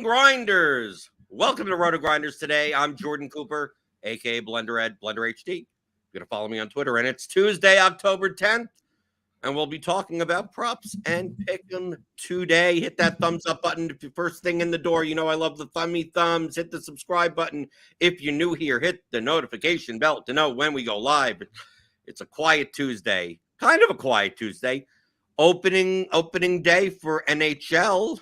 Grinders. Welcome to RotoGrinders Today. I'm Jordan Cooper, aka BlenderHD, BlenderHD. You're going to follow me on Twitter, and it's Tuesday, October 10th, and we'll be talking about props and pick'em today. Hit that thumbs up button if you're first thing in the door. You know I love the thummy thumbs. Hit the subscribe button if you're new here. Hit the notification bell to know when we go live. It's a quiet Tuesday, kind of a quiet Tuesday. Opening day for NHL.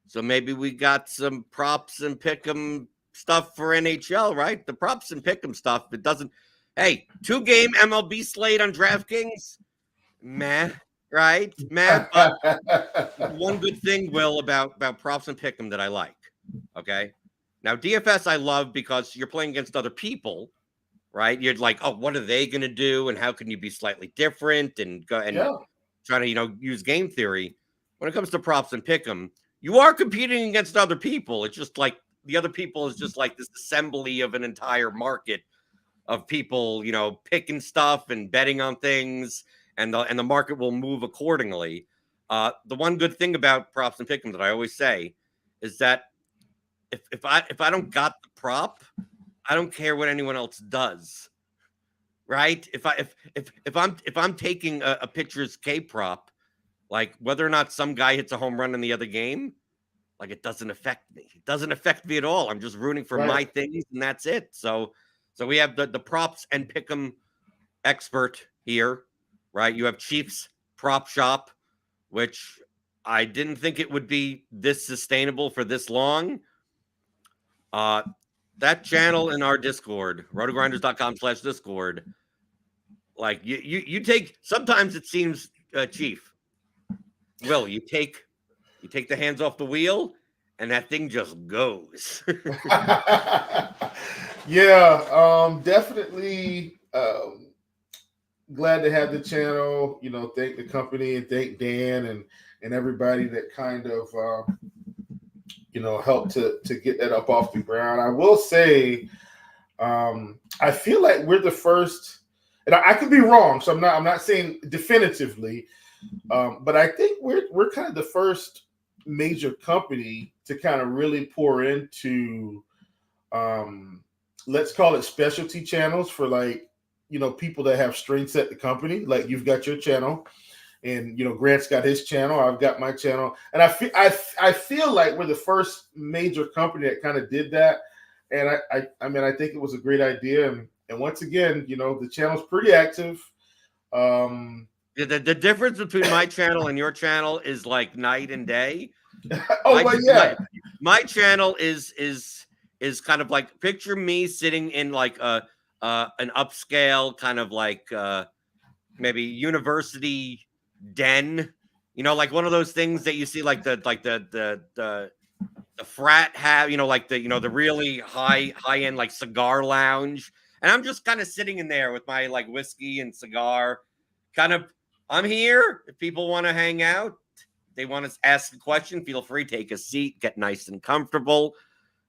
So maybe we got some props and pick'em stuff for NHL, right? The props and pick'em stuff. It doesn't. Hey, 2-game MLB slate on DraftKings. Meh, right? Meh. But one good thing, Will, about props and pick'em that I like. Okay. Now DFS I love because you're playing against other people, right? You're like, oh, what are they going to do, and how can you be slightly different and go and trying to use game theory. When it comes to props and pick'em, you are competing against other people. It's just like the other people is just like this assembly of an entire market of people, picking stuff and betting on things, and the market will move accordingly. The one good thing about props and pick'em that I always say is that if I don't got the prop, I don't care what anyone else does. Right? If I'm taking a pitcher's K prop, like whether or not some guy hits a home run in the other game, like it doesn't affect me. It doesn't affect me at all. I'm just rooting for my things, and that's it. So we have the props and pick'em expert here, right? You have Chiefs Prop Shop, which I didn't think it would be this sustainable for this long. That channel in our Discord, rotogrinders.com/Discord, like you take, sometimes it seems, Chief, Will, you take the hands off the wheel and that thing just goes. Definitely glad to have the channel, thank the company and thank Dan and everybody that kind of helped to get that up off the ground. I will say I feel like we're the first, and I could be wrong, so I'm not saying definitively, but I think we're kind of the first major company to kind of really pour into let's call it specialty channels for people that have strengths at the company. Like you've got your channel, and Grant's got his channel, I've got my channel, and I feel like we're the first major company that kind of did that. And I think it was a great idea, and once again, the channel's pretty active. The difference between my channel and your channel is like night and day. My channel is kind of like, picture me sitting in like an upscale kind of like maybe university den, like one of those things that you see like the frat have, like the really high end like cigar lounge, and I'm just kind of sitting in there with my like whiskey and cigar, kind of. I'm here if people want to hang out. They want to ask a question, feel free, take a seat, get nice and comfortable.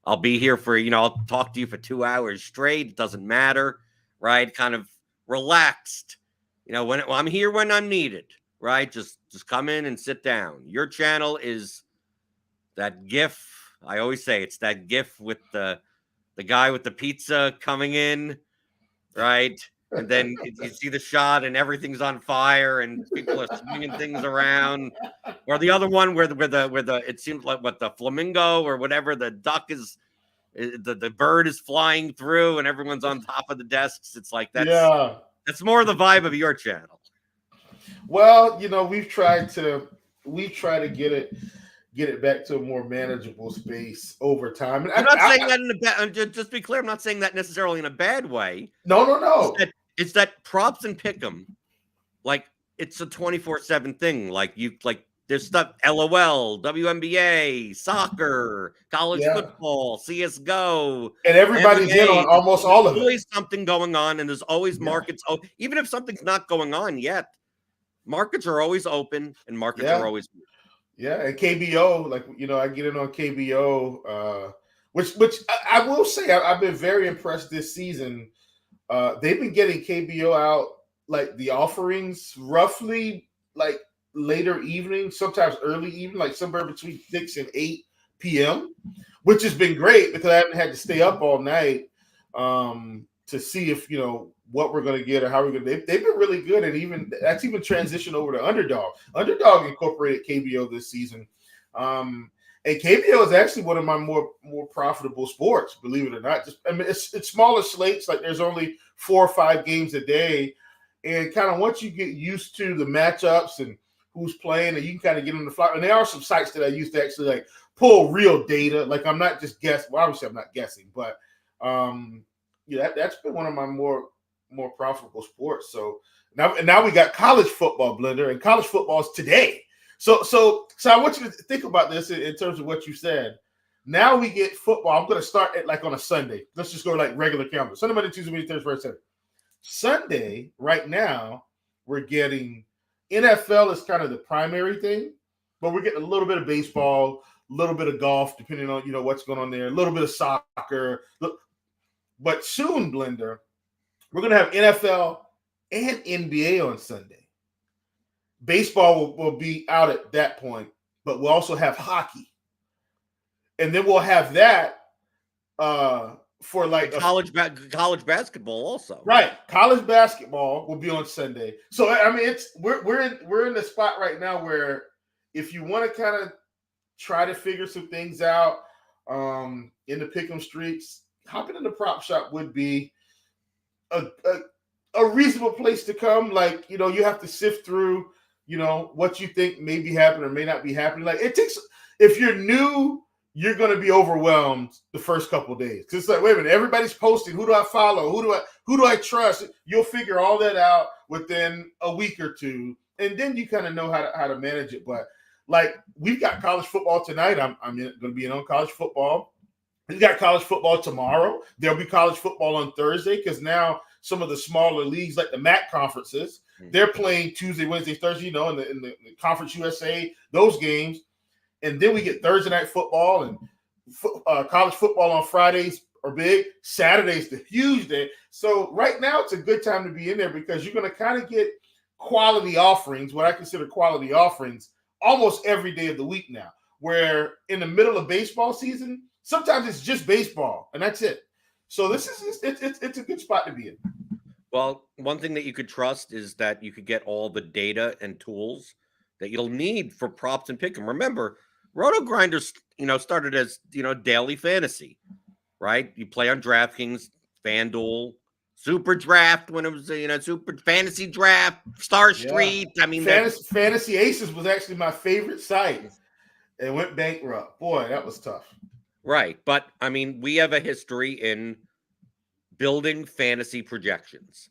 I'll be here for, I'll talk to you for 2 hours straight. It doesn't matter, right? Kind of relaxed. I'm here when I'm needed, right? Just come in and sit down. Your channel is that GIF. I always say it's that GIF with the guy with the pizza coming in, right? And then you see the shot and everything's on fire and people are swinging things around. Or the other one where the it seems like the flamingo or whatever, the duck is, the bird is flying through and everyone's on top of the desks. It's like that's more the vibe of your channel. Well, we've tried to get it back to a more manageable space over time. And I'm not saying that in a bad. Just be clear, I'm not saying that necessarily in a bad way. No. It's that props and pick'em, like it's a 24/7 thing. Like there's stuff, LOL, WNBA, soccer, college football, CS:GO, and everybody's NBA. in on almost all of it. There's always something going on, and there's always markets. Oh, even if something's not going on yet, markets are always open, and markets are always. Yeah, and KBO, I get in on KBO, which I will say I've been very impressed this season. They've been getting KBO out, like the offerings, roughly like later evening, sometimes early evening, like somewhere between 6 and 8 p.m., which has been great because I haven't had to stay up all night to see if what we're going to get or how we're going to. They've been really good, and that's even transitioned over to Underdog. Underdog incorporated KBO this season, and KBO is actually one of my more profitable sports. Believe it or not, it's smaller slates. Like there's only 4 or 5 games a day, and kind of once you get used to the matchups and who's playing, and you can kind of get on the fly. And there are some sites that I used to actually like pull real data. Like I'm not just guessing. Well, obviously I'm not guessing, but that's been one of my more profitable sports. So now we got college football, Blender, and college football is today. So I want you to think about this in terms of what you said. Now we get football. I'm going to start at like on a Sunday. Let's just go like regular calendar. Sunday, Monday, Tuesday, Wednesday, Thursday, Friday, Saturday. Sunday, right now, we're getting NFL is kind of the primary thing, but we're getting a little bit of baseball, a little bit of golf, depending on what's going on there, a little bit of soccer. But soon, Blender, we're going to have NFL and NBA on Sunday. Baseball will be out at that point, but we'll also have hockey. And then we'll have that for like college basketball also. Right. College basketball will be on Sunday. So I mean we're in the spot right now where if you want to kind of try to figure some things out in the pick'em streets, hopping in the prop shop would be a reasonable place to come. Like, you have to sift through, what you think may be happening or may not be happening. Like it takes, if you're new, you're going to be overwhelmed the first couple of days. Because it's like, wait a minute, everybody's posting. Who do I follow? Who do I trust? You'll figure all that out within a week or two. And then you kind of know how to manage it. But like we've got college football tonight. I'm going to be in on college football. We've got college football tomorrow. There'll be college football on Thursday because now some of the smaller leagues like the MAC conferences, they're playing Tuesday, Wednesday, Thursday, in the Conference USA, those games. And then we get Thursday night football and college football on Fridays are big. Saturday's the huge day. So right now it's a good time to be in there because you're going to kind of get quality offerings, what I consider quality offerings, almost every day of the week now. Where in the middle of baseball season, sometimes it's just baseball and that's it. So this is it's a good spot to be in. Well, one thing that you could trust is that you could get all the data and tools that you'll need for props and pick'em. Remember, RotoGrinders, started as daily fantasy, right? You play on DraftKings, FanDuel, Super Draft when it was Super Fantasy Draft, Star Street. I mean, Fantasy Aces was actually my favorite site. It went bankrupt. Boy, that was tough. Right, but I mean, we have a history in building fantasy projections,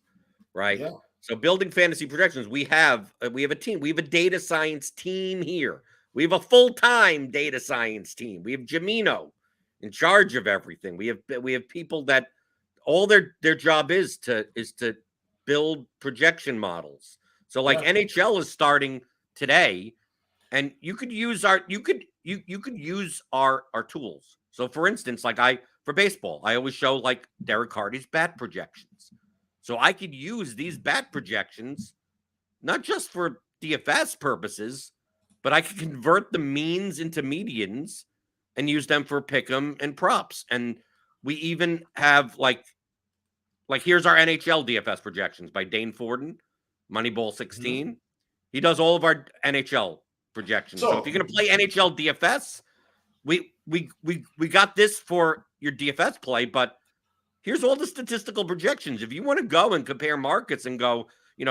right? Yeah. So building fantasy projections, we have a team. We have a data science team here. We have a full-time data science team. We have Jamino in charge of everything. We have people that all their job is to build projection models. So like NHL is starting today, and you could use our tools. So for instance, like for baseball, I always show like Derek Hardy's bat projections. So I could use these bat projections not just for DFS purposes, but I could convert the means into medians and use them for pick'em and props. And we even have like here's our NHL DFS projections by Dane Forden, Moneyball 16. Mm-hmm. He does all of our NHL projections. So if you're going to play NHL DFS, we got this for your DFS play, but here's all the statistical projections. If you want to go and compare markets and go,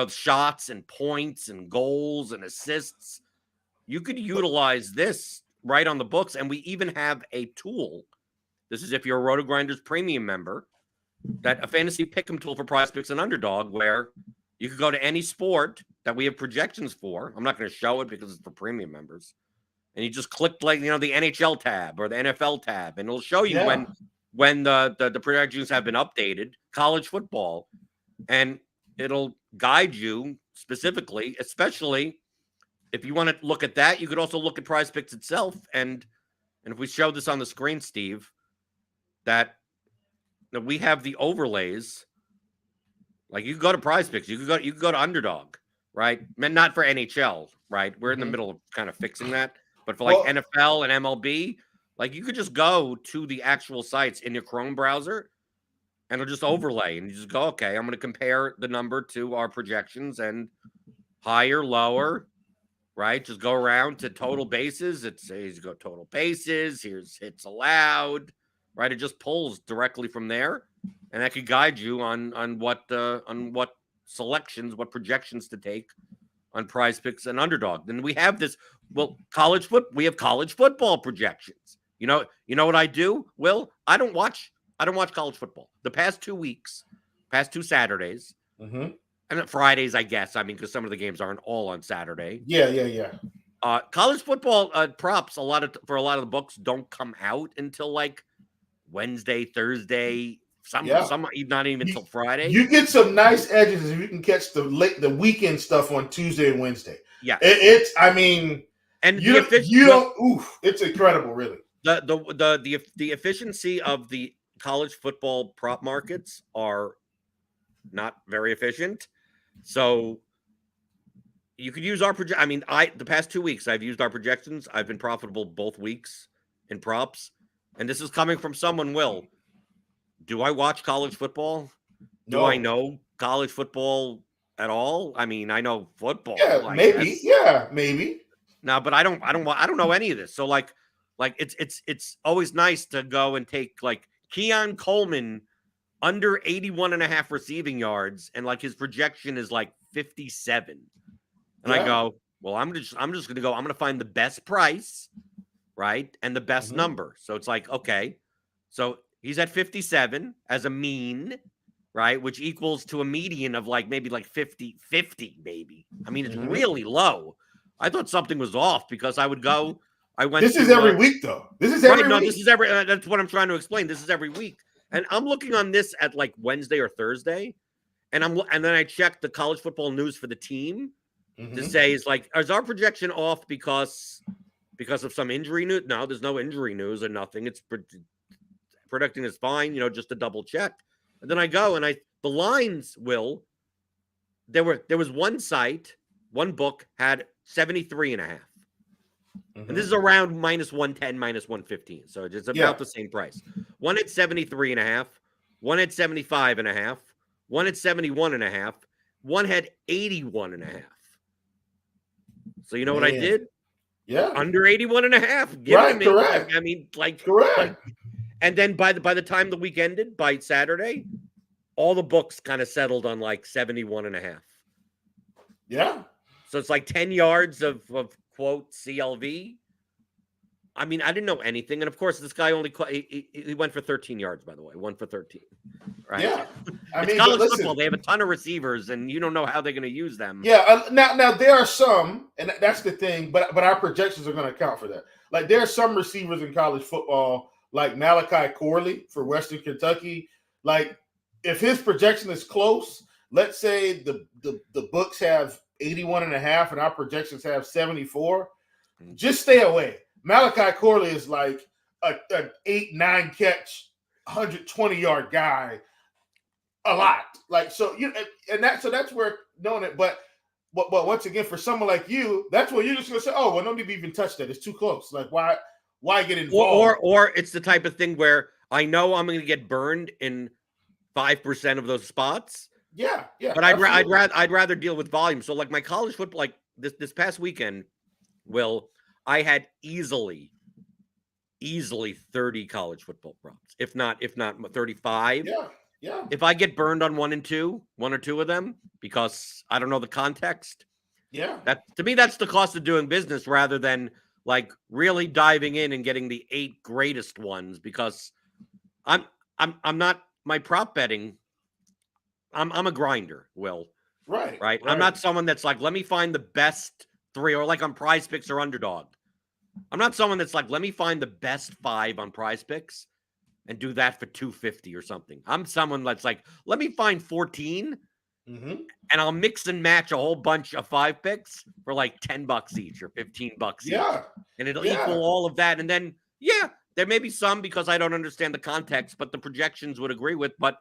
shots and points and goals and assists, you could utilize this right on the books. And we even have a tool. This is if you're a RotoGrinders premium member, that a fantasy pick'em tool for prospects and underdog, where you could go to any sport that we have projections for. I'm not going to show it because it's for premium members. And you just click the NHL tab or the NFL tab, and it'll show you when the projections have been updated, college football, and it'll guide you specifically, especially if you want to look at that. You could also look at PrizePicks itself, and if we show this on the screen, Steve, that we have the overlays. Like you could go to PrizePicks, you could go to Underdog, right? And not for NHL, right? We're in the middle of kind of fixing that. But for NFL and MLB, Like you could just go to the actual sites in your Chrome browser and it'll just overlay and you just go, okay, I'm going to compare the number to our projections and higher, lower, right? Just go around to total bases. It says go total bases. Here's hits allowed, right? It just pulls directly from there, and that could guide you on what selections, what projections to take on Prize Picks and Underdog. Then we have this. Well, we have college football projections. You know what I do? Will, I don't watch college football. The past 2 weeks, past 2 Saturdays. Mm-hmm. And Fridays, I guess. I mean, because some of the games aren't all on Saturday. Yeah. College football props for a lot of the books don't come out until like Wednesday, Thursday. Some not even until Friday. You get some nice edges if you can catch the weekend stuff on Tuesday and Wednesday. Yeah, it's incredible, really. The efficiency of the college football prop markets are not very efficient. So you could use our the past 2 weeks I've used our projections. I've been profitable both weeks in props. And this is coming from someone, Will. Do I watch college football? Do I know college football at all? I mean, I know football. Yeah, maybe. Yeah, maybe. No, but I don't know any of this. So like it's always nice to go and take like Keon Coleman under 81.5 receiving yards, and like his projection is like 57. And I go, well, I'm just gonna go. I'm gonna find the best price, right, and the best number. So it's like, okay, so he's at 57 as a mean, right, which equals to a median of like maybe like 50 maybe. I mean, it's really low. I thought something was off because I would go. This is every week, though. This is every week. No, this is every. That's what I'm trying to explain. This is every week. And I'm looking on this at like Wednesday or Thursday, and then I check the college football news for the team to say is our projection off because of some injury news? No, there's no injury news or nothing. It's predicting is fine, just to double check. And then I go and the lines there was one site, one book had 73.5. And this is around minus 110, minus 115. So it's about the same price. One at 73.5, one at 75.5, one at 71.5, one had 81.5. So you know what I did? Yeah. Under 81.5. Right, correct. Correct. And then by the time the week ended, by Saturday, all the books kind of settled on like 71.5. Yeah. So it's like 10 yards of quote CLV. I mean, I didn't know anything, and of course, this guy only he went for 13 yards. By the way, 1 for 13. Right? Yeah, it's college football. They have a ton of receivers, and you don't know how they're going to use them. Yeah. Now there are some, and that's the thing. But our projections are going to account for that. Like there are some receivers in college football, like Malachi Corley for Western Kentucky. Like if his projection is close, let's say the books have 81.5 and our projections have 74, just stay away. Malachi Corley is like an 8-9 catch, 120-yard guy a lot. Like so that's where knowing it. But once again, for someone like you, that's where you're just gonna say, oh well, no need to even touch that. It's too close. Like why get involved? Or it's the type of thing where I know I'm gonna get burned in 5% of those spots. Yeah. But I'd rather deal with volume. So like my college football, like this past weekend, I had easily 30 college football props, if not 35. Yeah. If I get burned on one or two of them because I don't know the context, that to me that's the cost of doing business rather than like really diving in and getting the 8 greatest ones because I'm not my prop betting. I'm a grinder, Will. Right. I'm not someone that's like, let me find the best 3 or like on Prize Picks or Underdog. I'm not someone that's like, let me find the best 5 on Prize Picks and do that for $250 or something. I'm someone that's like, let me find 14 and I'll mix and match a whole bunch of 5 picks for like $10 each or $15 each. And it'll equal all of that. And then, there may be some because I don't understand the context, but the projections would agree with. But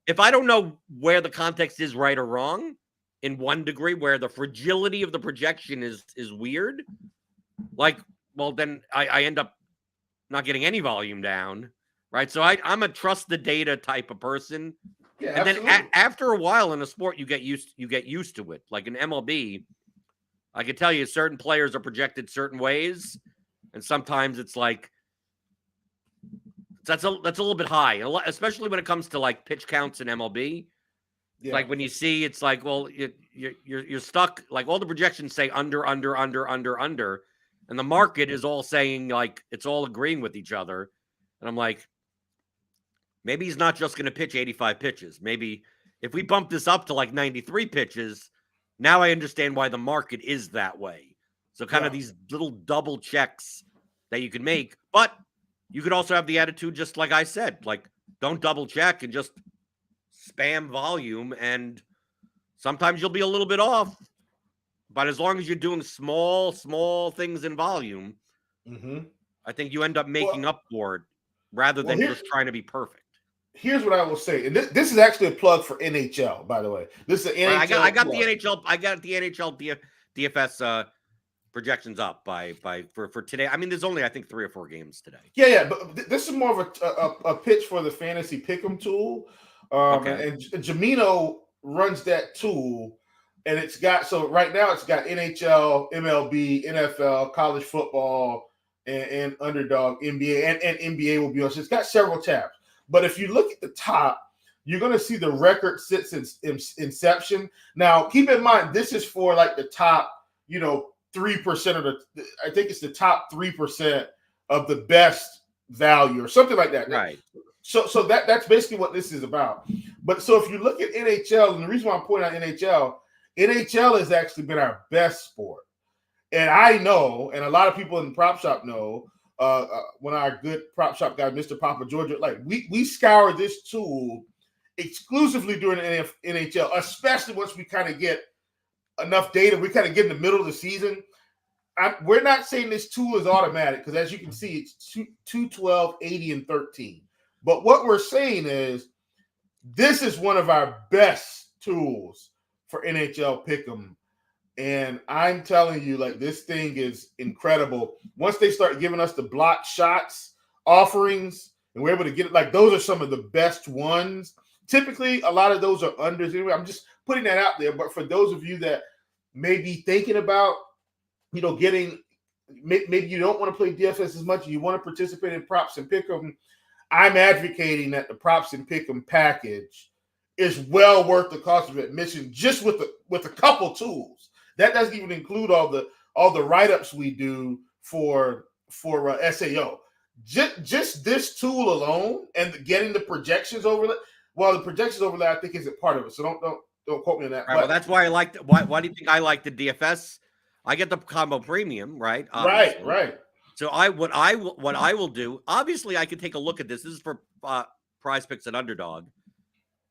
if I don't know where the context is right or wrong in one degree, where the fragility of the projection is weird, like, well, then I end up not getting any volume down, right? So I'm a trust the data type of person. Yeah, And then absolutely. after a while in a sport, you get used to it. Like in MLB, I can tell you certain players are projected certain ways, and sometimes it's like that's a little bit high, especially when it comes to like pitch counts in MLB. It's Yeah. like when you see, it's like, well, you're stuck. Like all the projections say under, and the market is all saying like it's all agreeing with each other. And I'm like, maybe he's not just going to pitch 85 pitches. Maybe if we bump this up to like 93 pitches, now I understand why the market is that way. So kind of these little double checks that you can make, but you could also have the attitude, just like I said, like don't double check and just spam volume. And sometimes you'll be a little bit off, but as long as you're doing small things in volume, I think you end up making up for it rather than just trying to be perfect. Here's what I will say, and this is actually a plug for NHL, by the way. This is an NHL. I got the NHL. I got the NHL DFS projections up for today. I mean, there's only I think 3 or 4 games today. Yeah, but this is more of a pitch for the fantasy pick'em tool. And Jamino runs that tool, and it's got right now it's got NHL, MLB, NFL, college football, and underdog NBA, and NBA will be on. So it's got several tabs. But if you look at the top, you're going to see the record since inception. Now, keep in mind, this is for like the top, 3% of I think it's the top 3% of the best value or something like that. Right. So that's basically what this is about. But so if you look at NHL, and the reason why I'm pointing out NHL has actually been our best sport. And I know, and a lot of people in the prop shop know, when our good prop shop guy, Mr. Papa Georgia, like we scour this tool exclusively during the NHL, especially once we kind of get enough data. We kind of get in the middle of the season. We're not saying this tool is automatic because, as you can see, it's 212, 80, and 13. But what we're saying is this is one of our best tools for NHL Pick'em. And I'm telling you, like, this thing is incredible. Once they start giving us the block shots offerings, and we're able to get it, like, those are some of the best ones. Typically, a lot of those are unders. Anyway, I'm just putting that out there. But for those of you that may be thinking about, getting, maybe you don't want to play DFS as much, you want to participate in props and pick'em, I'm advocating that the props and pick'em package is well worth the cost of admission, just with a couple tools. That doesn't even include all the write-ups we do for SAO. Just this tool alone and getting the projections overlay. Well, the projections overlay I think isn't part of it, so don't quote me on that. Right, well, that's why I like. Why do you think I like the DFS? I get the combo premium, right? Obviously. Right. So what I will do. Obviously, I can take a look at this. This is for Prize Picks and Underdog,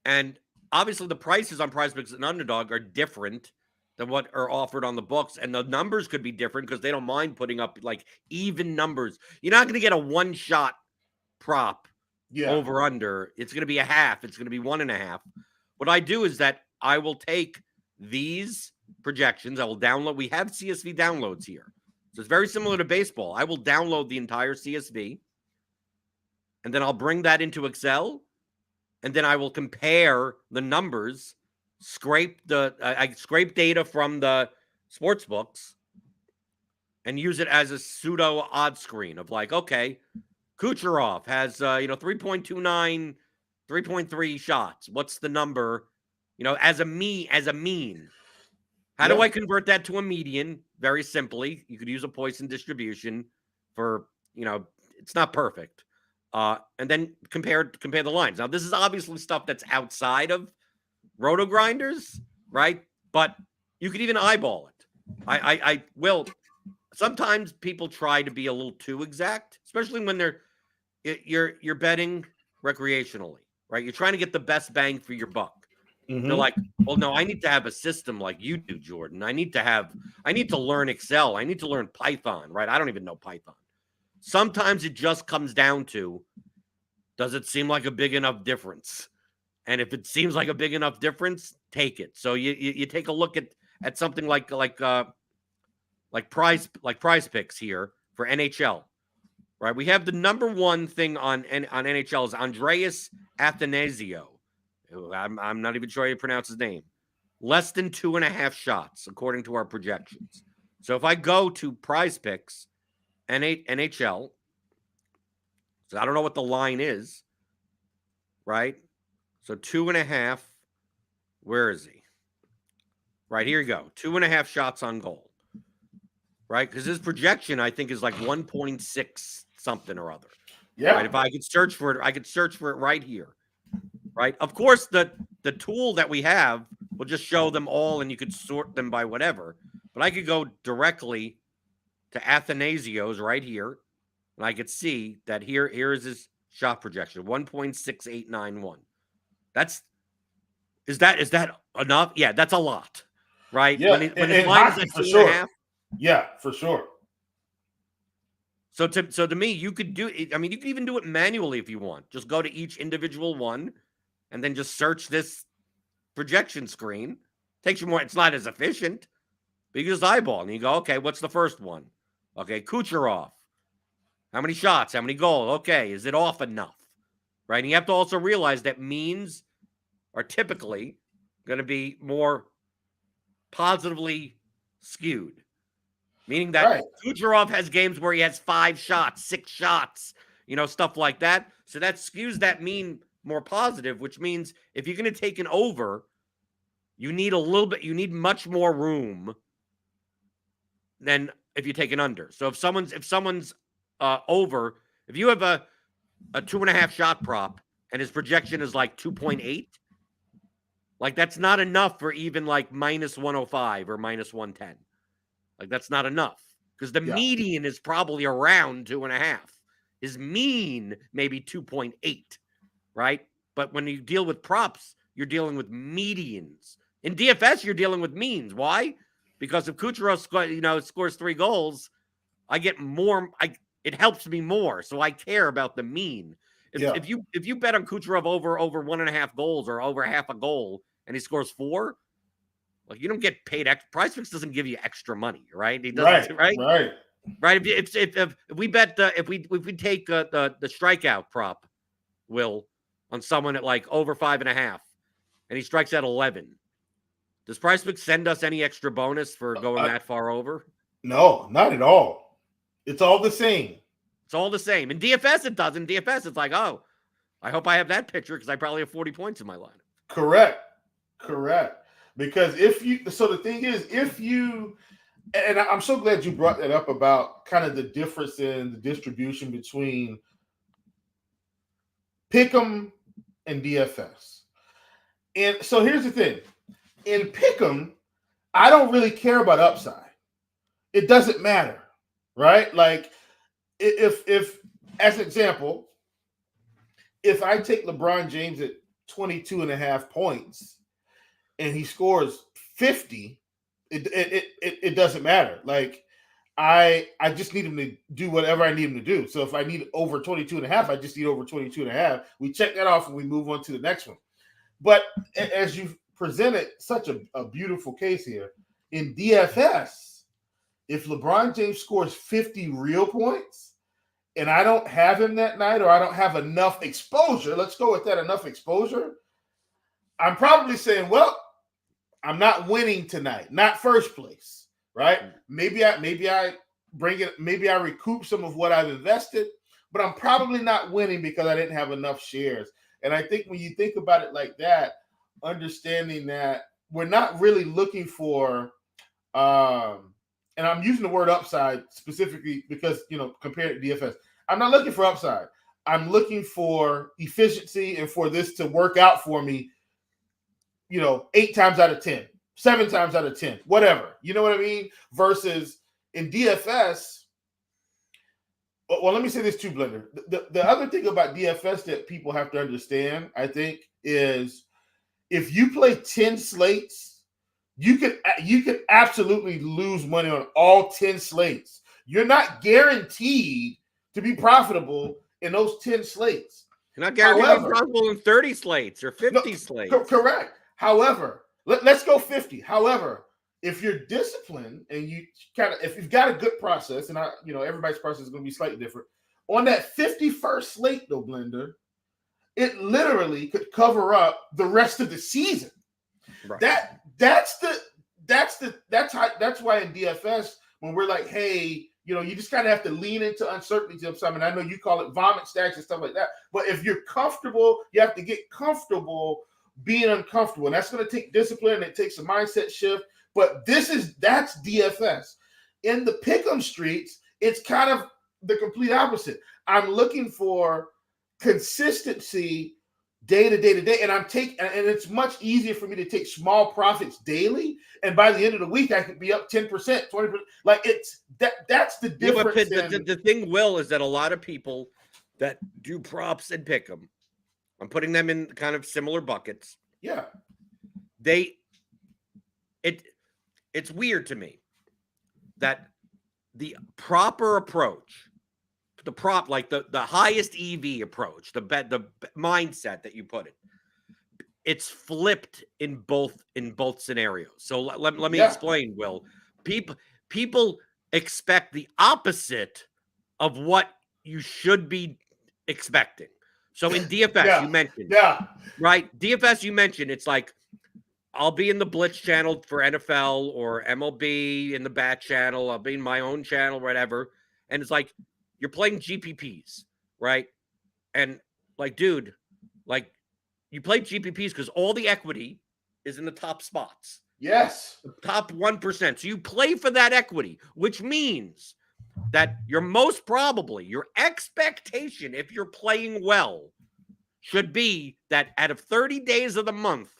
and obviously the prices on Prize Picks and Underdog are different than what are offered on the books, and the numbers could be different because they don't mind putting up like even numbers. You're not going to get a one-shot prop over under. It's going to be a half. It's going to be 1.5. What I do is that I will take these projections. I will download. We have CSV downloads here. So it's very similar to baseball. I will download the entire CSV, and then I'll bring that into Excel, and then I will compare the numbers, I scrape data from the sports books, and use it as a pseudo odd screen of like, okay, Kucherov has 3.29, 3.3 shots. What's the number? As a mean. How do I convert that to a median? Very simply, you could use a Poisson distribution for, it's not perfect. And then compare the lines. Now, this is obviously stuff that's outside of RotoGrinders, right? But you could even eyeball it. I will. Sometimes people try to be a little too exact, especially when you're betting recreationally, right? You're trying to get the best bang for your buck. Mm-hmm. They're like, well, no, I need to have a system like you do, Jordan. I need to learn Excel. I need to learn Python, right? I don't even know Python. Sometimes it just comes down to, does it seem like a big enough difference? And if it seems like a big enough difference, take it. So you take a look at something like Prize Picks here for NHL, right? We have the number one thing on NHL is Andreas Athanasio. I'm not even sure how you pronounce his name. Less than 2.5 shots, according to our projections. So if I go to Prize Picks, NHL, so I don't know what the line is, right? So 2.5. Where is he? Right, here you go. 2.5 shots on goal. Right? Because his projection, I think, is like 1.6 something or other. Yeah. Right. If I could search for it, I could search for it right here. Right. Of course, the tool that we have will just show them all and you could sort them by whatever. But I could go directly to Athanasio's right here. And I could see that here is his shot projection, 1.6891. Is that enough? Yeah, that's a lot. Right? Yeah. When his line is at 2.5. Yeah, for sure. So to me, you could do it. I mean, you can even do it manually if you want. Just go to each individual one and then just search projection screen. Takes you more. It's not as efficient, but you just eyeball and you go, okay, what's the first one? Okay, Kucherov. How many shots? How many goals? Okay, is it off enough? Right? And you have to also realize that means are typically going to be more positively skewed. Meaning that Kucherov has games where he has 5 shots, 6 shots, stuff like that. So that skews that mean more positive, which means if you're going to take an over, you need much more room than if you take an under. So if someone's over, if you have a 2.5 shot prop and his projection is like 2.8, like that's not enough for even like minus 105 or minus 110. Like that's not enough because the median is probably around 2.5. His mean maybe 2.8, right? But when you deal with props, you're dealing with medians. In DFS, you're dealing with means. Why? Because if Kucherov scores 3 goals, I get more. It helps me more, so I care about the mean. If you bet on Kucherov over 1.5 goals or over half a goal and he scores 4. Like you don't get paid extra. Prize Picks doesn't give you extra money, right? He doesn't, right? If we bet if we take the strikeout prop, Will, on someone at like over 5.5, and he strikes at 11, does Prize Picks send us any extra bonus for going that far over? No, not at all. It's all the same. It's all the same. In DFS, it doesn't. DFS, it's like, oh, I hope I have that pitcher because I probably have 40 points in my line. Correct. Because the thing is, and I'm so glad you brought that up about kind of the difference in the distribution between Pick'em and DFS. And so here's the thing. In Pick'em, I don't really care about upside. It doesn't matter, right? Like if as an example, if I take LeBron James at 22.5 points, and he scores 50, it doesn't matter. Like I just need him to do whatever I need him to do. So if I need over 22.5, I just need over 22.5. We check that off and we move on to the next one. But as you've presented such a beautiful case here, in DFS, if LeBron James scores 50 real points and I don't have him that night or I don't have enough exposure, let's go with that, enough exposure, I'm probably saying, well, I'm not winning tonight, not first place, right? Maybe I bring it, maybe I recoup some of what I've invested, but I'm probably not winning because I didn't have enough shares. And I think when you think about it like that, understanding that we're not really looking for, and I'm using the word upside specifically because, compared to DFS, I'm not looking for upside. I'm looking for efficiency and for this to work out for me 8 times out of 10, 7 times out of 10, whatever. You know what I mean? Versus in DFS, well, let me say this too, Blender. The other thing about DFS that people have to understand, I think, is if you play 10 slates, you could absolutely lose money on all 10 slates. You're not guaranteed to be profitable in those 10 slates. You're not guaranteed to be profitable in 30 slates or 50 slates. Correct. However, let's go 50. However, if you're disciplined and if you've got a good process, and everybody's process is going to be slightly different, On that 51st slate, though, Blender, it literally could cover up the rest of the season. Right. That's why in DFS, when we're like, hey, you just kind of have to lean into uncertainty of something. I know you call it vomit stacks and stuff like that, but if you're comfortable, you have to get comfortable being uncomfortable, and that's going to take discipline. It takes a mindset shift, but that's DFS. In the pick'em streets, it's kind of the complete opposite. I'm looking for consistency day to day, and and it's much easier for me to take small profits daily, and by the end of the week I could be up 10%, 20%. Like that's the difference. Yeah, but the thing, Will, is that a lot of people that do props and pick them, I'm putting them in kind of similar buckets. Yeah, it's weird to me that the proper approach, the prop, like the highest EV approach, the mindset that you put it, it's flipped in both scenarios. So let me explain, Will. People expect the opposite of what you should be expecting. So in DFS, you mentioned, right? DFS, you mentioned, it's like, I'll be in the Blitz channel for NFL or MLB in the back channel. I'll be in my own channel, whatever. And it's like, you're playing GPPs, right? And like, dude, like, you play GPPs because all the equity is in the top spots. Yes. The top 1%. So you play for that equity, which means that you're most probably, your expectation, if you're playing well, should be that out of 30 days of the month,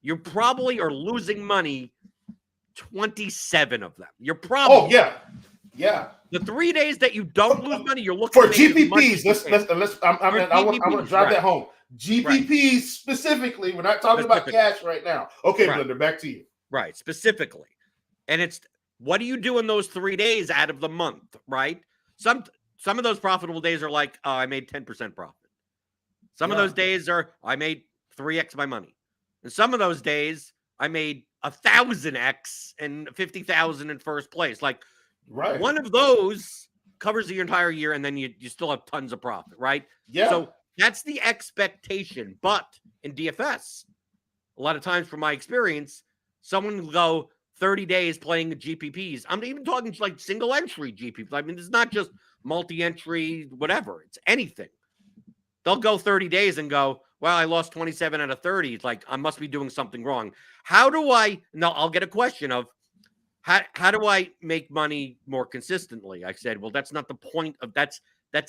you probably are losing money 27 of them. You're probably. Oh, yeah. Yeah. The 3 days that you don't lose money, you're looking for GPPs. I want to drive that home. GPPs specifically. We're not talking about cash right now. Okay, Blender, back to you. Right, specifically. And it's, what do you do in those 3 days out of the month, right? Some of those profitable days are like, oh, I made 10% profit. Some of those days are, I made 3x my money. And some of those days, I made 1,000x and 50,000 in first place. Like, one of those covers the entire year, and then you still have tons of profit, right? Yeah. So that's the expectation. But in DFS, a lot of times, from my experience, someone will go 30 days playing the GPPs. I'm even talking like single entry GPPs. I mean, it's not just multi-entry, whatever. It's anything. They'll go 30 days and go, well, I lost 27 out of 30. It's like, I must be doing something wrong. Now I'll get a question of, how do I make money more consistently? I said, well, that's not the point of that's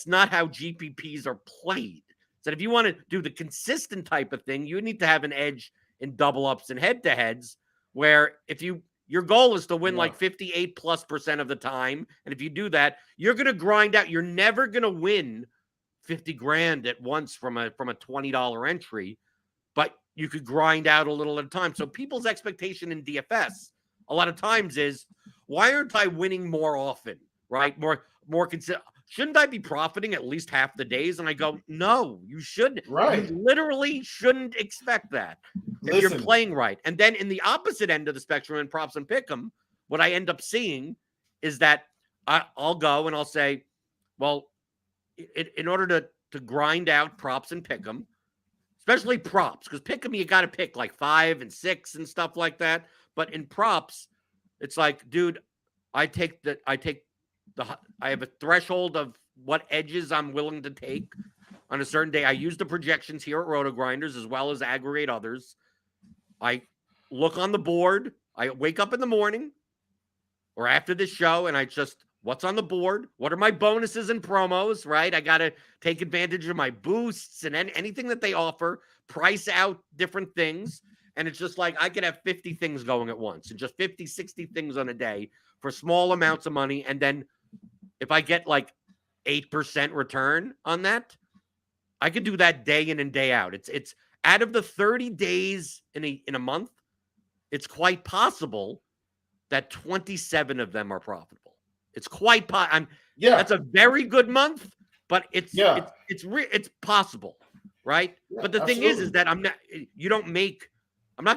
not how GPPs are played. So if you want to do the consistent type of thing, you need to have an edge in double ups and head to heads, where your goal is to win like 58+% of the time. And if you do that, you're going to grind out. You're never going to win 50 grand at once from a $20 entry, but you could grind out a little at a time. So people's expectation in DFS a lot of times is, why aren't I winning more often, right? More consistent. Shouldn't I be profiting at least half the days? And I go, no, you shouldn't. Right. You literally shouldn't expect that if you're playing right. And then in the opposite end of the spectrum in props and pick'em, what I end up seeing is that I'll go and I'll say, well, in order to grind out props and pick'em, especially props, because pick'em, you got to pick like 5 and 6 and stuff like that. But in props, it's like, dude, I have a threshold of what edges I'm willing to take on a certain day. I use the projections here at RotoGrinders as well as aggregate others. I look on the board. I wake up in the morning or after this show, and I just, what's on the board? What are my bonuses and promos, right? I got to take advantage of my boosts and anything that they offer, price out different things. And it's just like, I could have 50 things going at once and just 50, 60 things on a day for small amounts of money. And then if I get like 8% return on that, I could do that day in and day out. It's out of the 30 days in a month, it's quite possible that 27 of them are profitable. It's quite that's a very good month, but it's possible, right? Yeah, but the thing is that I'm not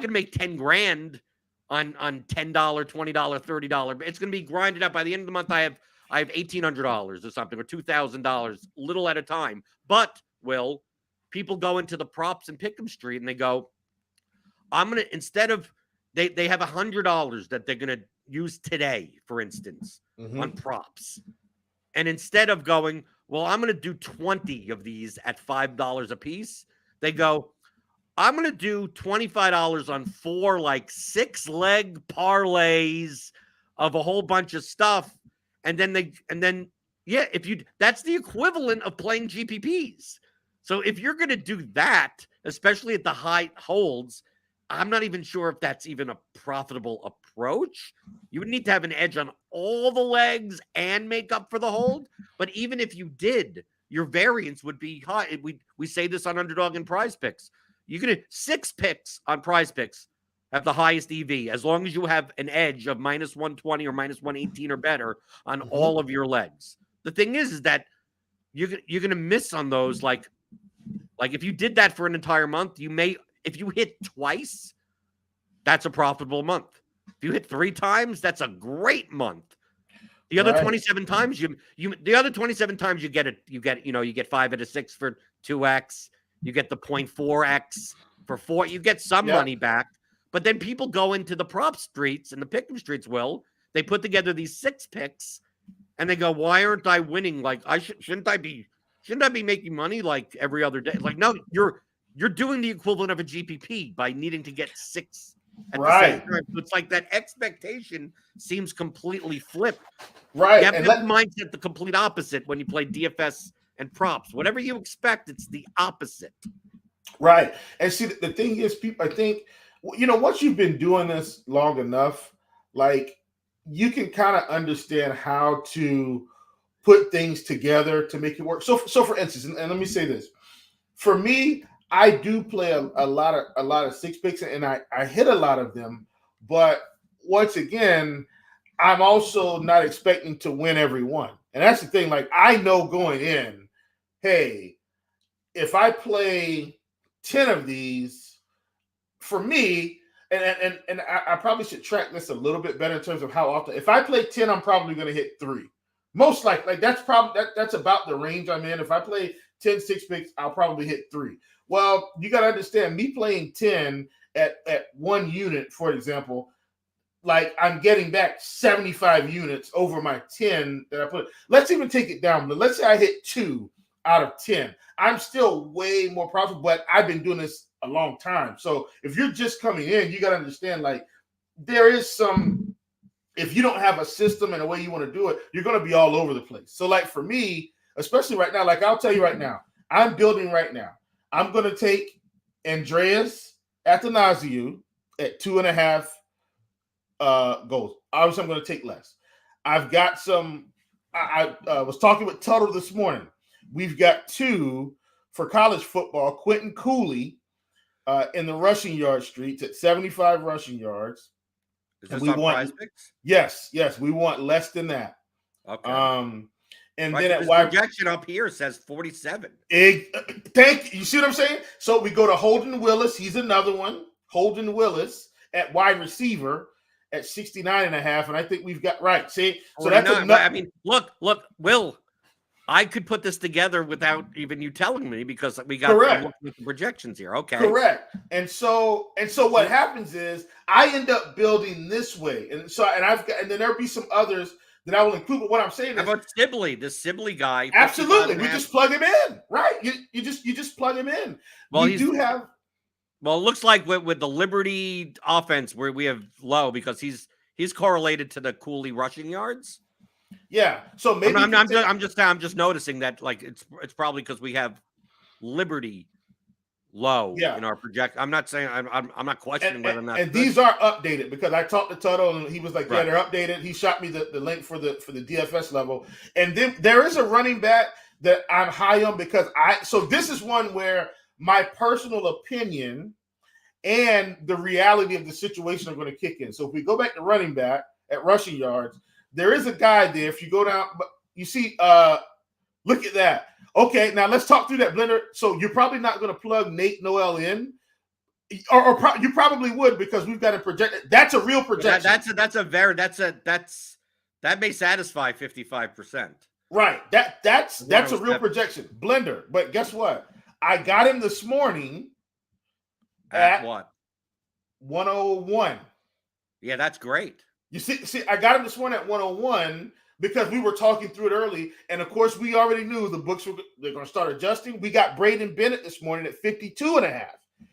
going to make 10 grand on $10, $20, $30. It's going to be grinded out by the end of the month. I have I have $1,800 or something, or $2,000, little at a time. But, Will, people go into the props and Pick'em Street and they go, I'm going to, instead of, they have $100 that they're going to use today, for instance, on props. And instead of going, well, I'm going to do 20 of these at $5 a piece, they go, I'm going to do $25 on 4 like 6-leg parlays of a whole bunch of stuff. And then that's the equivalent of playing GPPs. So if you're going to do that, especially at the high holds, I'm not even sure if that's even a profitable approach. You would need to have an edge on all the legs and make up for the hold. But even if you did, your variance would be high. We say this on Underdog and Prize Picks. You can 6 picks on Prize Picks have the highest EV, as long as you have an edge of -120 or -118 or better on all of your legs. The thing is that you're going to miss on those. Like if you did that for an entire month, if you hit twice, that's a profitable month. If you hit 3 times, that's a great month. The other 27 times you get it. You get 5 out of 6 for 2x. You get the 0.4x for 4. You get some money back. But then people go into the prop streets and the pick'em streets. They put together these 6 picks and they go, why aren't I winning? Like shouldn't I be making money like every other day? Like, no, you're doing the equivalent of a GPP by needing to get 6 at the same time. So it's like that expectation seems completely flipped. Right. You have the mindset the complete opposite when you play DFS and props. Whatever you expect, it's the opposite. Right. And see, the thing is, people, I think, once you've been doing this long enough, like, you can kind of understand how to put things together to make it work. So for instance, and let me say this, for me, I do play a lot of 6 picks, and I hit a lot of them. But once again, I'm also not expecting to win every one. And that's the thing. Like, I know going in, hey, if I play 10 of these, for me, and I probably should track this a little bit better in terms of how often. If I play 10, I'm probably going to hit 3. Most likely. Like, that's about the range I'm in. If I play 10 6 picks, I'll probably hit 3. Well, you got to understand, me playing 10 at 1 unit, for example, like, I'm getting back 75 units over my 10 that I put. Let's even take it down. But let's say I hit 2 out of 10. I'm still way more profitable, but I've been doing this a long time. So if you're just coming in, you got to understand, like, there is some, if you don't have a system and a way you want to do it, you're going to be all over the place. So, like, for me, especially right now, like, I'll tell you right now, I'm building right now. I'm going to take Andreas Athanasiou at 2.5 goals. Obviously, I'm going to take less. I've got some. I was talking with Tuttle this morning. We've got 2 for college football. Quentin Cooley in the rushing yard streets at 75 rushing yards. Is this on Prize Picks? Yes, we want less than that. Okay. And right, then at projection up here says 47. Thank you. You see what I'm saying? So we go to Holden Willis. He's another one. Holden Willis at wide receiver at 69.5, and I think we've got right. See, so that's enough. I mean, look, Will, I could put this together without even you telling me because we got the projections here. Okay, correct. And so what happens is I end up building this way, and then there'll be some others that I will include. But what I'm saying is, how about Sibley, the Sibley guy? Absolutely, we just plug him in, right? You just plug him in. Well, we do have. Well, it looks like with the Liberty offense, where we have low because he's correlated to the Cooley rushing yards. Yeah, so maybe I'm just noticing that, like, it's probably because we have Liberty low in our project. I'm not saying I'm not questioning whether or not. And these are updated because I talked to Tuttle and he was like, yeah, they're updated. He shot me the link for the DFS level, and then there is a running back that I'm high on because so this is one where my personal opinion and the reality of the situation are going to kick in. So if we go back to running back at rushing yards, there is a guy there. If you go down, but you see, look at that. Okay, now let's talk through that, Blender. So you're probably not going to plug Nate Noel in, or you probably would because we've got a project. That's a real projection. That's That may satisfy 55%. Right. That's a real 107. projection. Blender. But guess what? I got him this morning At at what? 101. Yeah, that's great. You see, I got him this morning at 101 because we were talking through it early. And of course, we already knew the books they're going to start adjusting. We got Braden Bennett this morning at 52.5.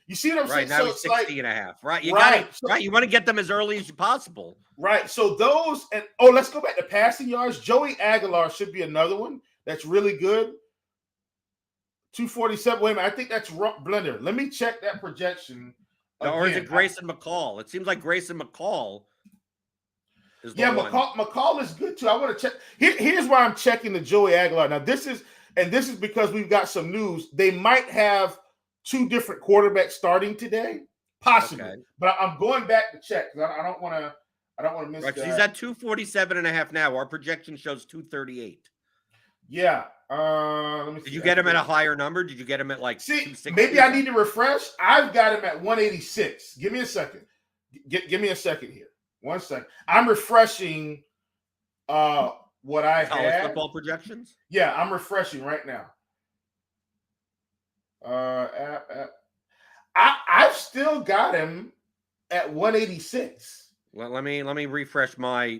You see what I'm saying? Right, now So he's it's 60 and a half. Right. You right. got right. You want to get them as early as possible. Right. So those, and let's go back to passing yards. Joey Aguilar should be another one that's really good. 247. Wait a minute. I think that's Blender. Let me check that projection. Or is it Grayson McCall? It seems like Grayson McCall is the one. McCall is good too. I want to check. Here's why I'm checking the Joey Aguilar. Now, this is because we've got some news. They might have two different quarterbacks starting today, possibly. Okay. But I'm going back to check because I don't want to miss. Right, he's at 247.5 now. Our projection shows 238. Yeah. Let me see. Did you get him at a higher number? Did you get him at like? See, maybe I need to refresh. I've got him at 186. Give me a second. Give me a second here. 1 second. I'm refreshing what I had. Football projections? Yeah, I'm refreshing right now. I've still got him at 186. Well, let me refresh my.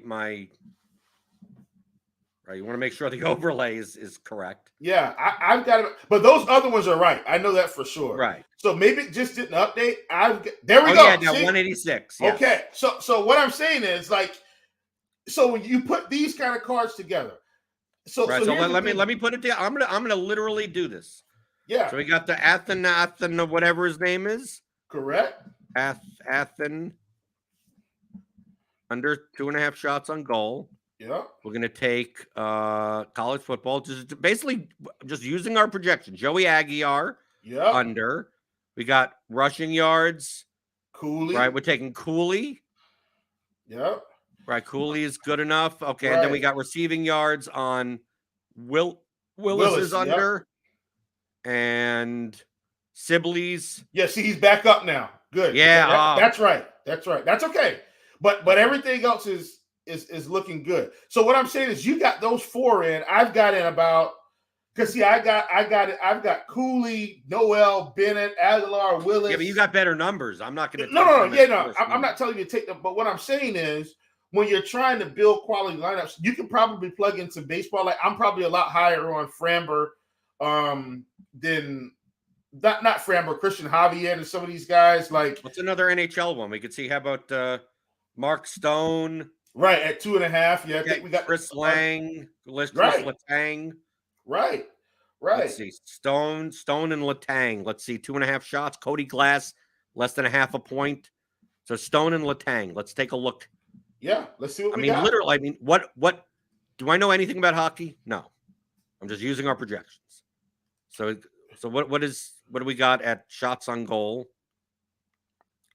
Right, you want to make sure the overlay is correct. Yeah, I've got it, but those other ones are right. I know that for sure. Right. So maybe it just didn't update. There we go. Yeah, now 186. Yes. Okay. So what I'm saying is so when you put these kind of cards together. So let me put it down. I'm gonna literally do this. Yeah. So we got the Athen, whatever his name is. Correct. Athen under 2.5 shots on goal. Yeah. We're going to take college football, just using our projection. Joey Aguilar under. We got rushing yards. Cooley. Right, we're taking Cooley. Yep. Right, Cooley is good enough. Okay, right. And then we got receiving yards on Willis is under. Yep. And Sibley's. Yeah, see, he's back up now. Good. Yeah. That's right. That's right. That's okay. But everything else is looking good. So what I'm saying is you got those four in. I've got in about because see, I've got Cooley, Noel, Bennett, Aguilar, Willis. Yeah, but you got better numbers. I'm not going to. No. I'm not telling you to take them. But what I'm saying is when you're trying to build quality lineups, you can probably plug in some baseball. Like I'm probably a lot higher on Framber than not Framber, Christian Javier and some of these guys. Like what's another NHL one we could see? How about Mark Stone? Right, at 2.5. Yeah, I think we got Chris Lang, Chris Letang. Right. Let's see. Stone and Letang. Let's see. 2.5 shots. Cody Glass, less than a half a point. So Stone and Letang. Let's take a look. Yeah, let's see what we got. Literally, what do I know anything about hockey? No. I'm just using our projections. So what do we got at shots on goal?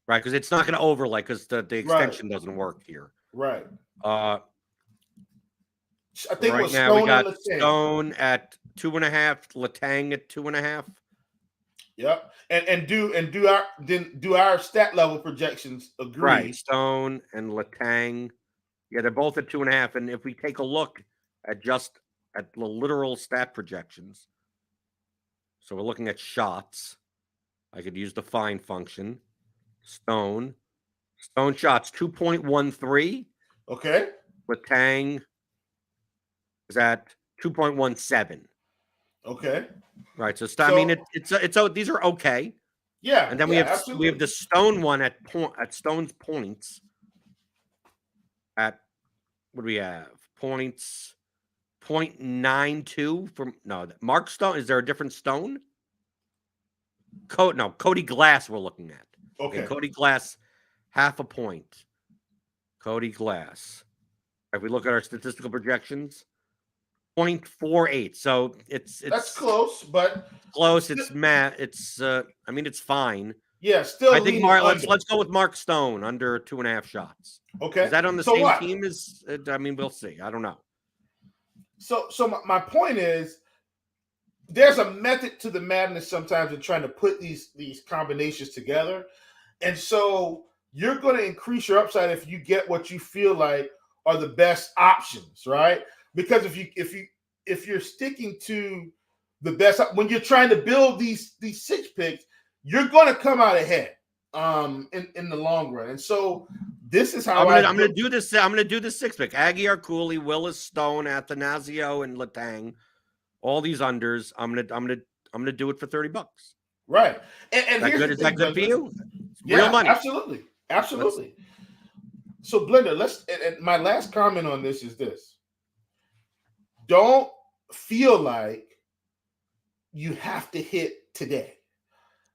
Right, because it's not going to overlay because the extension doesn't work here. Right. I think right now we got Stone at 2.5, Letang at 2.5. Yep. And do our stat level projections agree? Right. Stone and Letang. Yeah, they're both at 2.5. And if we take a look at the literal stat projections, so we're looking at shots. I could use the find function. Stone shots 2.13. Okay. Letang is at 2.17. Okay. Right. So I mean it's these are okay. Yeah. And then we have the Stone one at Stone's points. At what do we have? Points 0.92 from Mark Stone. Is there a different Stone? Cody Glass we're looking at. Okay. Cody Glass, half a point. Cody Glass. If we look at our statistical projections, 0.48. So that's close, but close. It's it's fine. Yeah, still. I think let's go with Mark Stone under 2.5 shots. Okay. Is that on the same team as? We'll see. I don't know. So my point is, there's a method to the madness sometimes in trying to put these combinations together. And so you're going to increase your upside if you get what you feel like are the best options, right? Because if you're sticking to the best, when you're trying to build these 6 picks, you're going to come out ahead in the long run. And so this is how I'm gonna do this. I'm gonna do the 6 pick: Aguiar, Cooley, Willis, Stone, Athanasio, and Letang. All these unders. I'm gonna do it for $30. Right. And here's Is that good for you? Yeah, real money. Absolutely. So Blender, and my last comment on this is this. Don't feel like you have to hit today.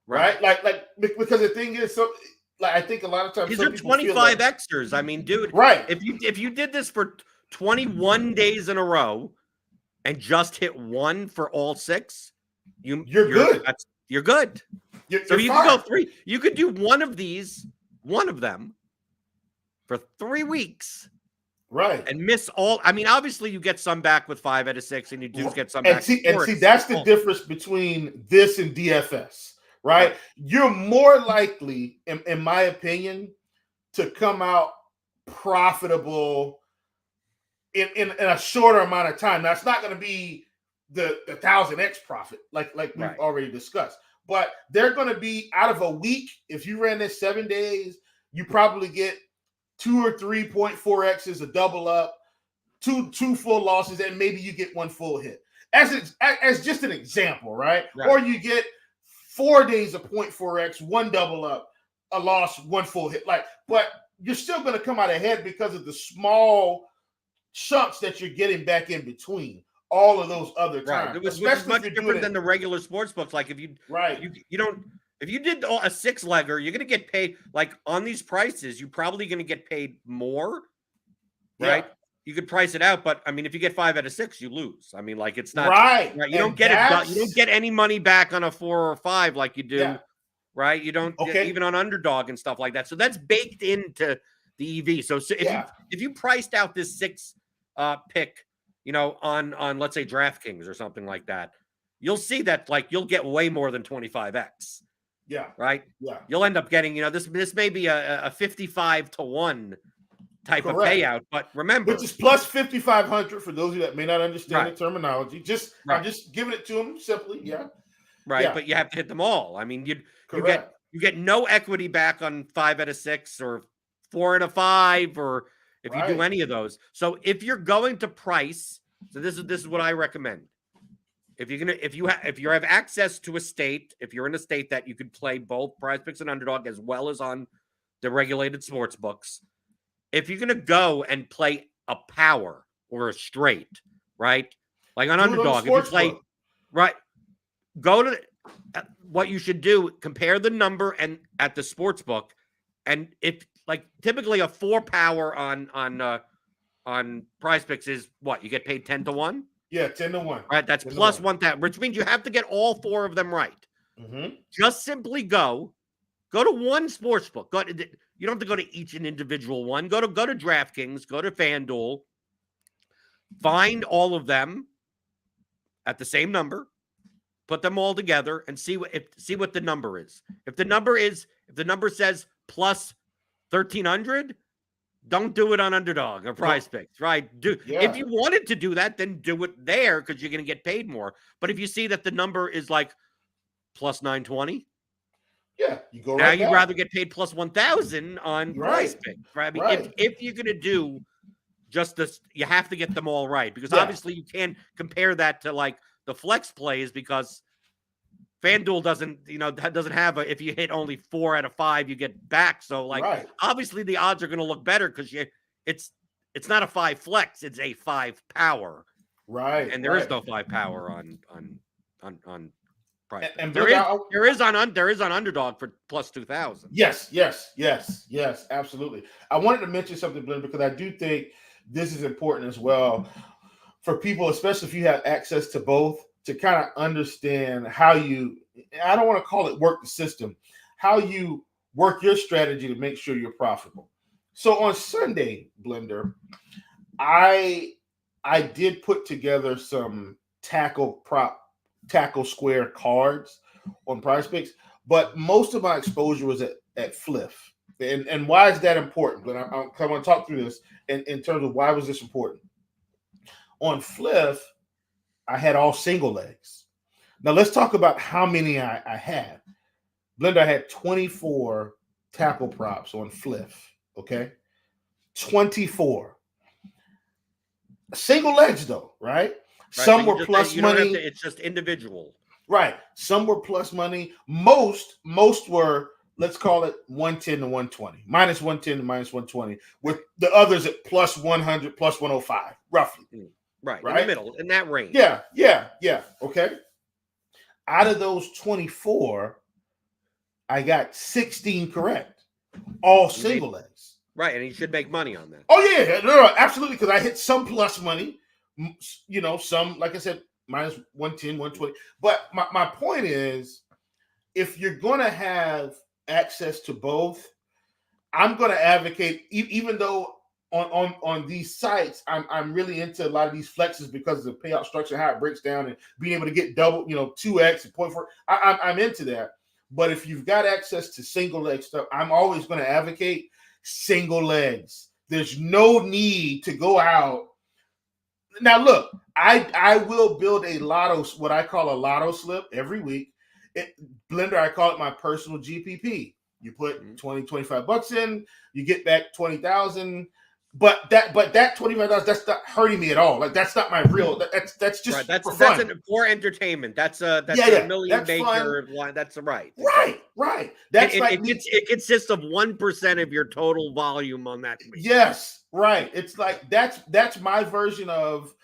Right? Like because the thing is, so like I think a lot of times these are 25 Xers. I mean, dude, right. If you did this for 21 days in a row and just hit one for all 6, you're good. You're good. So you could go 3. You could do one of them for 3 weeks. Right. And miss all. I mean, obviously you get some back with 5 out of 6, and you do get some back. And see, that's the difference between this and DFS, right? You're more likely, in my opinion, to come out profitable in a shorter amount of time. Now, it's not going to be the 1000x profit like we've already discussed, but they're going to be out of a week. If you ran this 7 days, you probably get 2 or 3.4x's, a double up, two full losses, and maybe you get 1 full hit. As just an example, right? Or you get 4 days of 0.4x, 1 double up, a loss, 1 full hit. But you're still going to come out ahead because of the small chunks that you're getting back in between all of those other times. Which is much different than the regular sports books. Like if you don't. If you did a 6-legger, you're going to get paid, like on these prices, you're probably going to get paid more, right? Yeah. You could price it out, but I mean, if you get 5 out of 6, you lose. I mean, like it's not right. You don't get it. You don't get any money back on a 4 or 5 like you do, right? You don't even on underdog and stuff like that. So that's baked into the EV. So if you priced out this 6 pick, on let's say DraftKings or something like that, you'll see that like you'll get way more than 25x. Yeah. Right. Yeah. You'll end up getting, this may be a 55-to-1 type of payout, but remember, which is plus 5,500 for those of you that may not understand the terminology. I'm just giving it to them simply. Yeah. Right. Yeah. But you have to hit them all. I mean, you get no equity back on 5 out of 6 or 4 out of 5, or if you do any of those. So if you're going to price, so this is what I recommend. If you have access to a state, if you're in a state that you could play both Prize Picks and Underdog as well as on the regulated sports books, if you're gonna go and play a power or a straight, right? Like on Underdog, if you play go to what you should do, compare the number and at the sports book, and if like typically a 4 power on Prize Picks is what you get paid 10-to-1. Yeah, 10-to-1. Right, that's plus 1,000, which means you have to get all 4 of them right. Mm-hmm. Just simply go to one sports book. You don't have to go to each individual one. Go to DraftKings, go to FanDuel, find all of them at the same number, put them all together, and see what the number is. If the number says plus 1,300. Don't do it on Underdog or Prize Picks, right? If you wanted to do that, then do it there because you're going to get paid more. But if you see that the number is like plus 920, you go now you'd rather get paid plus 1,000 on Prize Picks, right? I mean, if you're going to do just this, you have to get them all right because obviously you can't compare that to like the flex plays because FanDuel doesn't have if you hit only 4 out of 5, you get back. So like obviously the odds are going to look better because it's not a 5 flex, it's a 5 power. Right. And there is no 5 power on Price. And there is on Underdog for plus 2,000. Yes, absolutely. I wanted to mention something, Blender, because I do think this is important as well for people, especially if you have access to both, to kind of understand how I don't want to call it work the system, how you work your strategy to make sure you're profitable. So on Sunday, Blender, I did put together some tackle square cards on Prize Picks, but most of my exposure was at Fliff. And why is that important? But I want to talk through this in terms of why was this important. On Fliff, I had all single legs. Now let's talk about how many I had. Blender, I had 24 tackle props on Fliff. Okay, 24 single legs though, right? Some were plus money. It's just individual. Right. Some were plus money. Most were, let's call it 110 to 120, minus 110 to minus 120, with the others at plus 100, plus 105, roughly. Right. In the middle, in that range. Yeah. Okay. Out of those 24, I got 16 correct. All single legs. Right. And you should make money on that. Oh, yeah. No, absolutely. Because I hit some plus money, some, like I said, minus 110, 120. But my point is, if you're going to have access to both, I'm going to advocate, even though on these sites, I'm really into a lot of these flexes because of the payout structure, how it breaks down, and being able to get double, 2x and 0.4. I'm into that. But if you've got access to single leg stuff, I'm always going to advocate single legs. There's no need to go out. Now, look, I will build a lotto, what I call a lotto slip every week. Blender, I call it my personal GPP. You put 20, 25 bucks in, you get back 20,000. But that $25, that's not hurting me at all. Like, that's not my real. That's just right. That's for fun. That's for entertainment. That's a million maker. That's right. Right. That's it consists of 1% of your total volume on that week. Yes, right. It's like that's my version of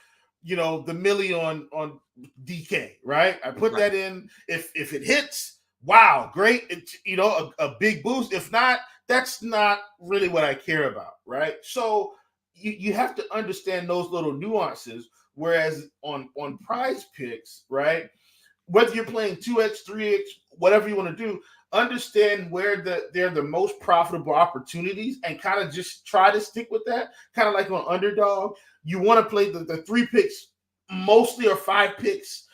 the million on DK. Right. I put that in. If it hits, wow, great. It's a big boost. If not, that's not really what I care about, right? So you have to understand those little nuances. Whereas on prize picks, right, whether you're playing 2x, 3x, whatever you want to do, understand where they're the most profitable opportunities and kind of just try to stick with that. Kind of like on Underdog, you want to play the 3 picks mostly, or 5 picks,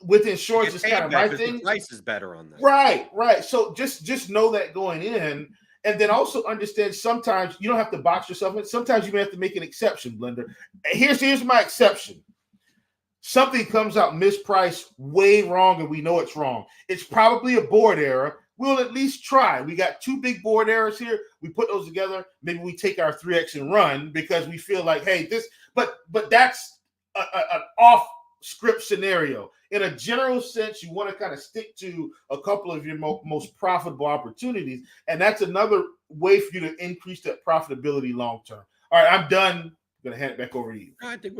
within shorts is kind of my thing. The price is better on that. Right. So just know that going in, and then also understand sometimes you don't have to box yourself in. Sometimes you may have to make an exception, Blender. Here's my exception. Something comes out mispriced, way wrong, and we know it's wrong. It's probably a board error. We'll at least try. We got 2 big board errors here. We put those together. Maybe we take our 3x and run because we feel like, hey, this. But that's an off script scenario. In a general sense, you want to kind of stick to a couple of your most profitable opportunities, and that's another way for you to increase that profitability long term. All right, I'm done. I'm gonna hand it back over to you. I think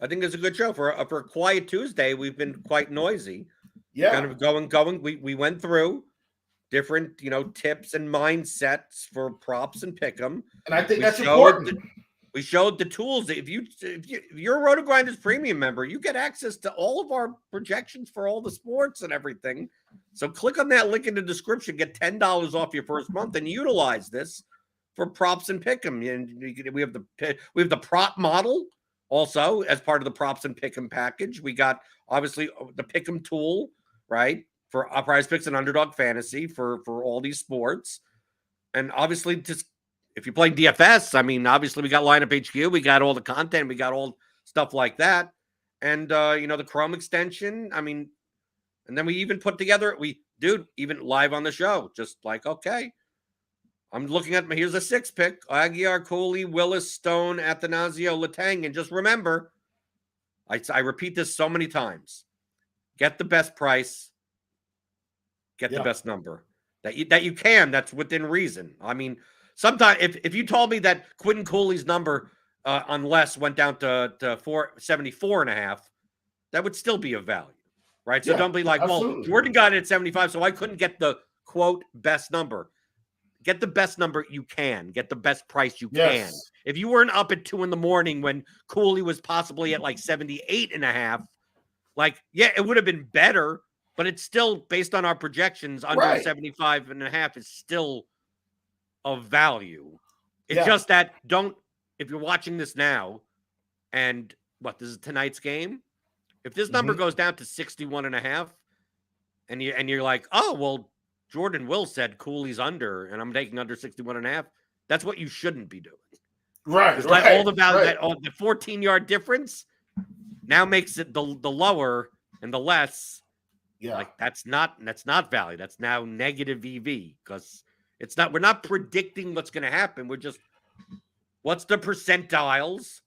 I think it's a good show for a quiet Tuesday. We've been quite noisy. Yeah, kind of going. We went through different tips and mindsets for props and pick'em, and I think that's important. We showed the tools. If you're a RotoGrinders Premium member, you get access to all of our projections for all the sports and everything. So click on that link in the description, get $10 off your first month, and utilize this for props and pick'em. And we have the prop model also as part of the props and pick'em package. We got obviously the pick'em tool, right, for prize picks and underdog fantasy for all these sports, and obviously just. If you play DFS, obviously we got Lineup HQ, we got all the content, we got all stuff like that. And, the Chrome extension, and then we even put together, even live on the show, just like, okay, I'm looking at, here's a 6 pick, Aguiar, Cooley, Willis, Stone, Athanasio, Letang. And just remember, I repeat this so many times, get the best price, get the best number that you can, that's within reason. Sometimes if you told me that Quentin Cooley's number on less went down to 474.5, that would still be of value, right? So don't be like, absolutely. Well, Jordan got it at 75, so I couldn't get the quote best number. Get the best number you can. Get the best price you can. If you weren't up at 2 a.m. when Cooley was possibly at like 78.5, it would have been better, but it's still based on our projections under 75.5 is still of value. It's just that if you're watching this now and this is tonight's game, if this number goes down to 61.5 and you're like, oh, well, Jordan Will said Cooley's under, and I'm taking under 61.5. That's what you shouldn't be doing. Right. Because Right. all the value, right. that all the 14-yard difference now makes it the lower and the less. Yeah. Like that's not value. That's now negative EV because it's not. We're not predicting what's going to happen. We're just what's the percentiles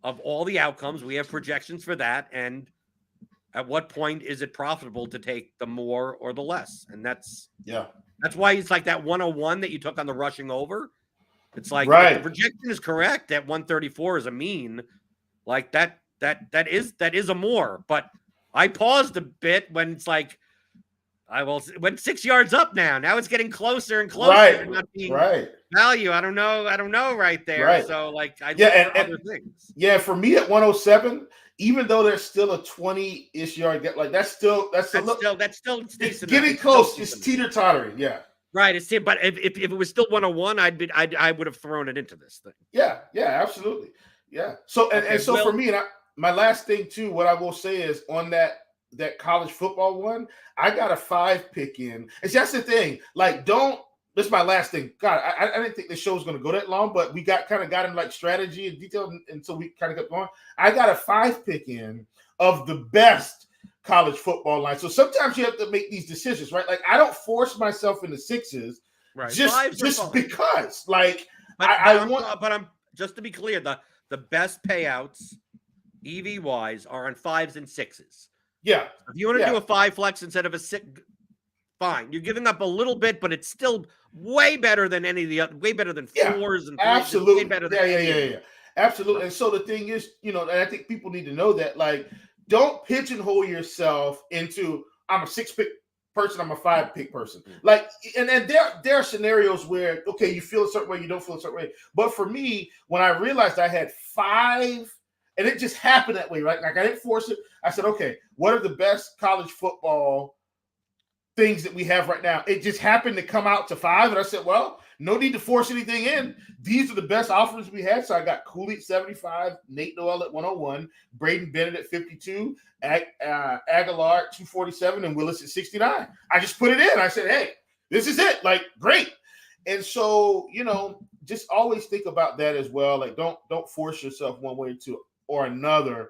of all the outcomes. We have projections for that, and at what point is it profitable to take the more or the less? And that's why it's like that 101 that you took on the rushing over. It's like if the projection is correct at 134 is a mean, like that is a more. But I paused a bit when it's like went 6 yards up now. Now it's getting closer and closer to not being value. I don't know right there. Right. So like I look for other things. Yeah, for me at 107, even though there's still a 20-ish yard gap, like that's still it's getting close. It's teeter-tottering. Yeah. Right. But if it was still 101, I would have thrown it into this thing. Yeah, absolutely. Yeah. So for me, and my last thing too, what I will say is on that college football one, I got a 5 pick in. And see, that's the thing. Like, this is my last thing. God, I didn't think the show was going to go that long, but we got in like strategy and detail, and so we kind of kept going. I got a 5 pick in of the best college football line. So sometimes you have to make these decisions, right? Like, I don't force myself into 6s, right? Just because, like, I'm just to be clear, the best payouts EV wise are on 5s and 6s. Yeah. If you want to do a 5 flex instead of a 6, fine. You're giving up a little bit, but it's still way better than any of the other, way better than 4s and 3s. Absolutely. Way better than Absolutely. And so the thing is, and I think people need to know that, like, don't pigeonhole yourself into I'm a 6-pick person, I'm a 5-pick person. Like, and there are scenarios where, okay, you feel a certain way, you don't feel a certain way. But for me, when I realized I had 5, and it just happened that way, right? Like, I didn't force it. I said, okay, what are the best college football things that we have right now? It just happened to come out to 5. And I said, well, no need to force anything in. These are the best offers we had. So I got Cooley at 75, Nate Noel at 101, Braden Bennett at 52, Aguilar at 247, and Willis at 69. I just put it in. I said, hey, this is it. Like, great. And so, just always think about that as well. Like, don't force yourself one way or another,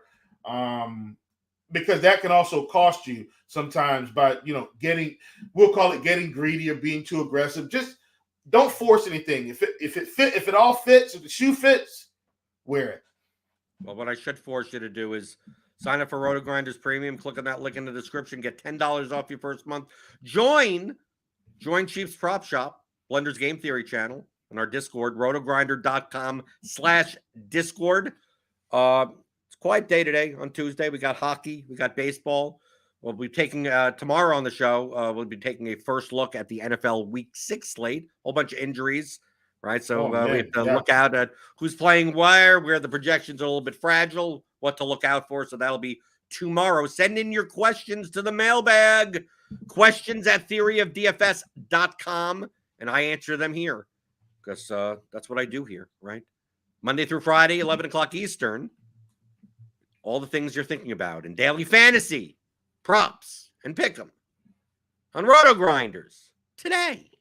because that can also cost you sometimes by, we'll call it getting greedy or being too aggressive. Just don't force anything. If it all fits, if the shoe fits, wear it. Well, what I should force you to do is sign up for RotoGrinders Premium. Click on that link in the description. Get $10 off your first month. Join Chief's Prop Shop, Blender's Game Theory channel, on our Discord, rotogrinder.com/Discord. It's a quiet day today on Tuesday. We got hockey. We got baseball. We'll be taking tomorrow on the show. We'll be taking a first look at the NFL Week 6 slate. Whole bunch of injuries, right? So we have to look out at who's playing where the projections are a little bit fragile, what to look out for. So that'll be tomorrow. Send in your questions to the mailbag. questions@theoryofdfs.com, and I answer them here because that's what I do here, right? Monday through Friday, 11 o'clock Eastern. All the things you're thinking about in daily fantasy, props, and pick 'em on RotoGrinders today.